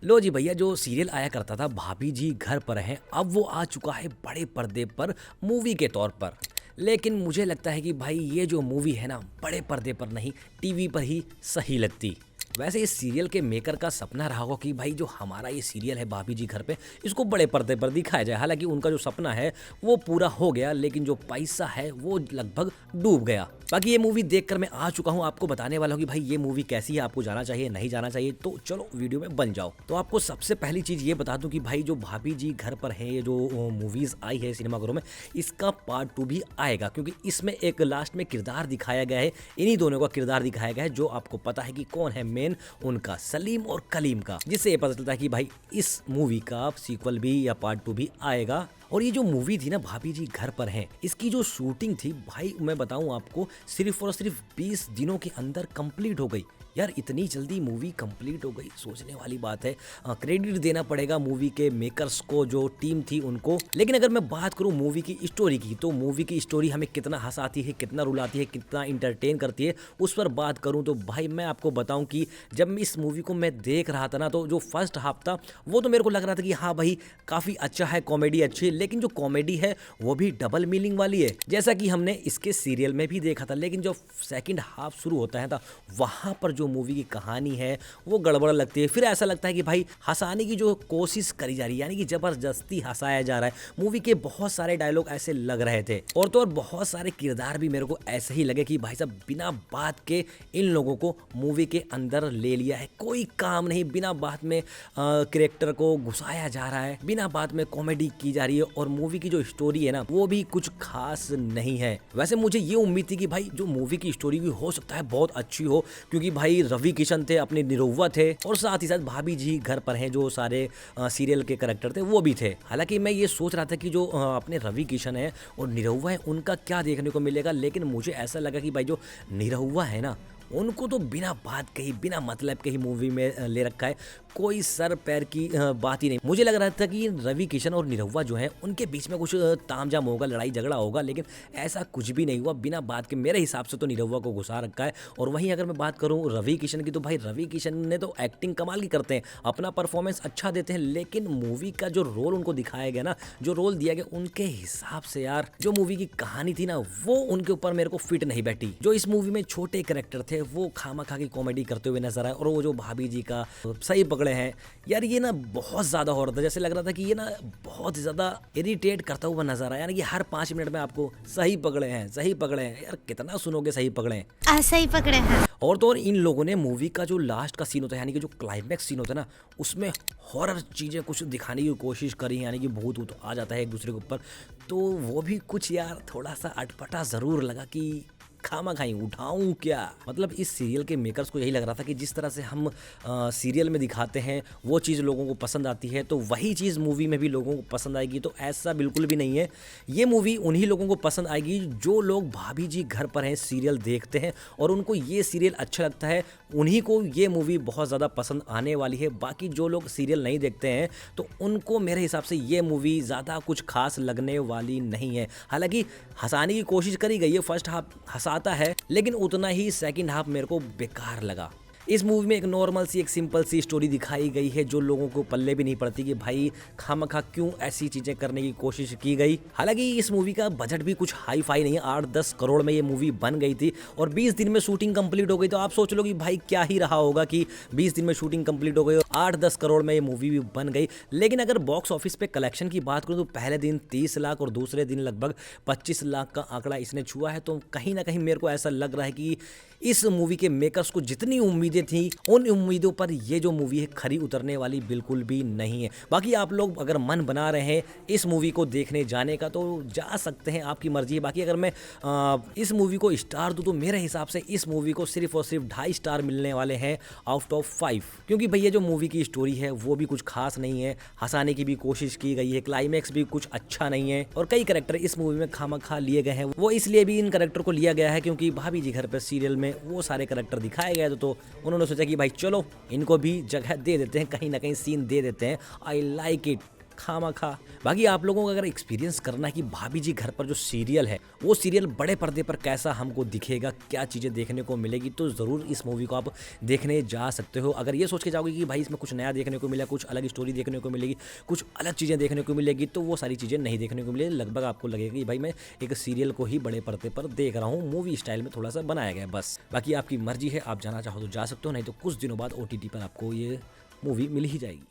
लो जी भैया, जो सीरियल आया करता था भाभी जी घर पर हैं, अब वो आ चुका है बड़े पर्दे पर मूवी के तौर पर। लेकिन मुझे लगता है कि भाई ये जो मूवी है ना, बड़े पर्दे पर नहीं, टीवी पर ही सही लगती। वैसे इस सीरियल के मेकर का सपना रहा होगा कि भाई जो हमारा ये सीरियल है भाभी जी घर पे, इसको बड़े पर्दे पर दिखाया जाए। हालांकि उनका जो सपना है वो पूरा हो गया, लेकिन जो पैसा है वो लगभग डूब गया। बाकी ये मूवी देखकर मैं आ चुका हूँ, आपको बताने वाला हूँ कि भाई ये मूवी कैसी है, आपको जाना चाहिए नहीं जाना चाहिए। तो चलो वीडियो में बन जाओ। तो आपको सबसे पहली चीज़ ये बता दूं कि भाई जो भाभी जी घर पर है, ये जो मूवीज़ आई है सिनेमाघरों में, इसका पार्ट 2 भी आएगा, क्योंकि इसमें एक लास्ट में किरदार दिखाया गया है, इन्हीं दोनों का किरदार दिखाया गया है, जो आपको पता है कि कौन है मेन, उनका सलीम और कलीम का, जिससे ये पता चलता है कि भाई इस मूवी का सीक्वल भी या पार्ट 2 भी आएगा। और ये जो मूवी थी ना भाभी जी घर पर हैं, इसकी जो शूटिंग थी भाई मैं बताऊं आपको, सिर्फ और सिर्फ 20 दिनों के अंदर कंप्लीट हो गई। यार इतनी जल्दी मूवी कंप्लीट हो गई, सोचने वाली बात है। क्रेडिट देना पड़ेगा मूवी के मेकर्स को, जो टीम थी उनको। लेकिन अगर मैं बात करूं मूवी की स्टोरी की, तो मूवी की स्टोरी हमें कितना हंसाती है, कितना रुलाती है, कितना इंटरटेन करती है, उस पर बात करूं तो भाई मैं आपको बताऊं कि जब इस मूवी को मैं देख रहा था ना, तो जो फर्स्ट हाफ था वो तो मेरे को लग रहा था कि हाँ भाई काफ़ी अच्छा है, कॉमेडी अच्छी है, लेकिन जो कॉमेडी है वो भी डबल मीनिंग वाली है, जैसा कि हमने इसके सीरियल में भी देखा था। लेकिन जो सेकंड हाफ शुरू होता है था, वहां पर जो मूवी की कहानी है वो गड़बड़ लगती है। फिर ऐसा लगता है कि भाई हंसाने की जो कोशिश करी जा रही है, यानी कि जबरदस्ती हंसाया जा रहा है। मूवी के बहुत सारे डायलॉग ऐसे लग रहे थे, और तो और बहुत सारे किरदार भी मेरे को ऐसे ही लगे कि भाई साहब बिना बात के इन लोगों को मूवी के अंदर ले लिया है। कोई काम नहीं, बिना बात में कैरेक्टर को घुसाया जा रहा है, बिना बात में कॉमेडी की जा रही है, और मूवी की जो स्टोरी है ना वो भी कुछ खास नहीं है। वैसे मुझे ये उम्मीद थी कि भाई जो मूवी की स्टोरी भी हो सकता है बहुत अच्छी हो, क्योंकि भाई रवि किशन थे, अपने निरहुआ थे, और साथ ही साथ भाभी जी घर पर हैं जो सारे सीरियल के कैरेक्टर थे वो भी थे। हालांकि मैं ये सोच रहा था कि जो अपने रवि किशन है और निरहुआ है उनका क्या देखने को मिलेगा, लेकिन मुझे ऐसा लगा कि भाई जो निरहुआ है ना, उनको तो बिना बात कही, बिना मतलब के ही मूवी में ले रखा है। कोई सर पैर की बात ही नहीं। मुझे लग रहा था कि रवि किशन और निरहुआ जो है उनके बीच में कुछ तामझाम होगा, लड़ाई झगड़ा होगा, लेकिन ऐसा कुछ भी नहीं हुआ। बिना बात के मेरे हिसाब से तो निरहुआ को घुसा रखा है। और वहीं अगर मैं बात करूं रवि किशन की, तो भाई रवि किशन ने तो एक्टिंग कमाल की करते हैं, अपना परफॉर्मेंस अच्छा देते हैं, लेकिन मूवी का जो रोल उनको दिखाया गया ना, जो रोल दिया गया, उनके हिसाब से यार जो मूवी की कहानी थी ना वो उनके ऊपर मेरे को फिट नहीं बैठी। जो इस मूवी में छोटे कैरेक्टर थे वो खामा-खा की कॉमेडी करते हुए नजर आए, और वो जो भाभी जी का सही पकड़े हैं यार, ये ना बहुत ज्यादा हो रहा था। जैसे लग रहा था कि ये ना बहुत ज्यादा इरिटेट करता हुआ नजर आया, यानी कि हर 5 मिनट में आपको सही पकड़े हैं, सही पकड़े हैं। यार कितना सुनोगे सही पकड़े हैं, सही पकड़े हैं। और तो और इन लोगों ने मूवी का जो लास्ट का सीन होता है, यानी कि जो क्लाइमैक्स सीन होता है ना, उसमें हॉरर चीज़ें कुछ दिखाने की कोशिश करी, यानी कि भूत वूत आ जाता है एक दूसरे के ऊपर, तो वो भी कुछ यार थोड़ा सा अटपटा ज़रूर लगा कि खामा खाई उठाऊं क्या। मतलब इस सीरियल के मेकर्स को यही लग रहा था कि जिस तरह से हम सीरियल में दिखाते हैं वो चीज़ लोगों को पसंद आती है, तो वही चीज़ मूवी में भी लोगों को पसंद आएगी। तो ऐसा बिल्कुल भी नहीं है। ये मूवी उन्हीं लोगों को पसंद आएगी जो लोग भाभी जी घर पर हैं सीरियल देखते हैं, और उनको ये सीरियल अच्छा लगता है, उन्हीं को ये मूवी बहुत ज़्यादा पसंद आने वाली है। बाकी जो लोग सीरियल नहीं देखते हैं तो उनको मेरे हिसाब से ये मूवी ज़्यादा कुछ खास लगने वाली नहीं है। हालांकि हंसाने की कोशिश करी गई है, फर्स्ट हाफ हंसाता है, लेकिन उतना ही सेकंड हाफ मेरे को बेकार लगा। इस मूवी में एक नॉर्मल सी, एक सिंपल सी स्टोरी दिखाई गई है, जो लोगों को पल्ले भी नहीं पड़ती कि भाई खामखा क्यों ऐसी चीजें करने की कोशिश की गई। हालांकि इस मूवी का बजट भी कुछ हाई फाई नहीं है, 8-10 करोड़ में ये मूवी बन गई थी, और 20 दिन में शूटिंग कंप्लीट हो गई। तो आप सोच लो कि भाई क्या ही रहा होगा कि 20 दिन में शूटिंग कंप्लीट हो गई और 8-10 करोड़ में ये मूवी भी बन गई। लेकिन अगर बॉक्स ऑफिस पे कलेक्शन की बात करूँ तो पहले दिन 30 लाख और दूसरे दिन लगभग 25 लाख का आंकड़ा इसने छुआ है। तो कहीं ना कहीं मेरे को ऐसा लग रहा है कि इस मूवी के मेकर्स को जितनी उम्मीदें थी, उन उम्मीदों पर ये जो मूवी है खरी उतरने वाली बिल्कुल भी नहीं है। बाकी आप लोग अगर मन बना रहे हैं इस मूवी को देखने जाने का तो जा सकते हैं, आपकी मर्जी है। बाकी अगर मैं इस मूवी को स्टार दूं तो मेरे हिसाब से इस मूवी को सिर्फ और सिर्फ 2.5 स्टार मिलने वाले हैं आउट ऑफ 5, क्योंकि भैया जो मूवी की स्टोरी है वो भी कुछ खास नहीं है, हंसाने की भी कोशिश की गई है, क्लाइमैक्स भी कुछ अच्छा नहीं है, और कई कैरेक्टर इस मूवी में खामखा लिए गए हैं। वो इसलिए भी इन कैरेक्टर को लिया गया है क्योंकि भाभी जी घर पर सीरियल में वो सारे कैरेक्टर दिखाए गए, तो उन्होंने सोचा कि भाई चलो इनको भी जगह दे देते हैं, कहीं ना कहीं सीन दे देते हैं। I like it. खामा खा। बाकी आप लोगों को अगर एक्सपीरियंस करना है कि भाभी जी घर पर जो सीरियल है वो सीरियल बड़े पर्दे पर कैसा हमको दिखेगा, क्या चीज़ें देखने को मिलेगी, तो ज़रूर इस मूवी को आप देखने जा सकते हो। अगर ये सोच के जाओगे कि भाई इसमें कुछ नया देखने को मिला, कुछ अलग स्टोरी देखने को मिलेगी, कुछ अलग चीज़ें देखने को मिलेगी, तो वो सारी चीज़ें नहीं देखने को मिलेगी। लगभग आपको लगेगा कि भाई मैं एक सीरियल को ही बड़े पर्दे पर देख रहा हूँ, मूवी स्टाइल में थोड़ा सा बनाया गया है बस। बाकी आपकी मर्जी है, आप जाना चाहो तो जा सकते हो, नहीं तो कुछ दिनों बाद OTT पर आपको ये मूवी मिल ही जाएगी।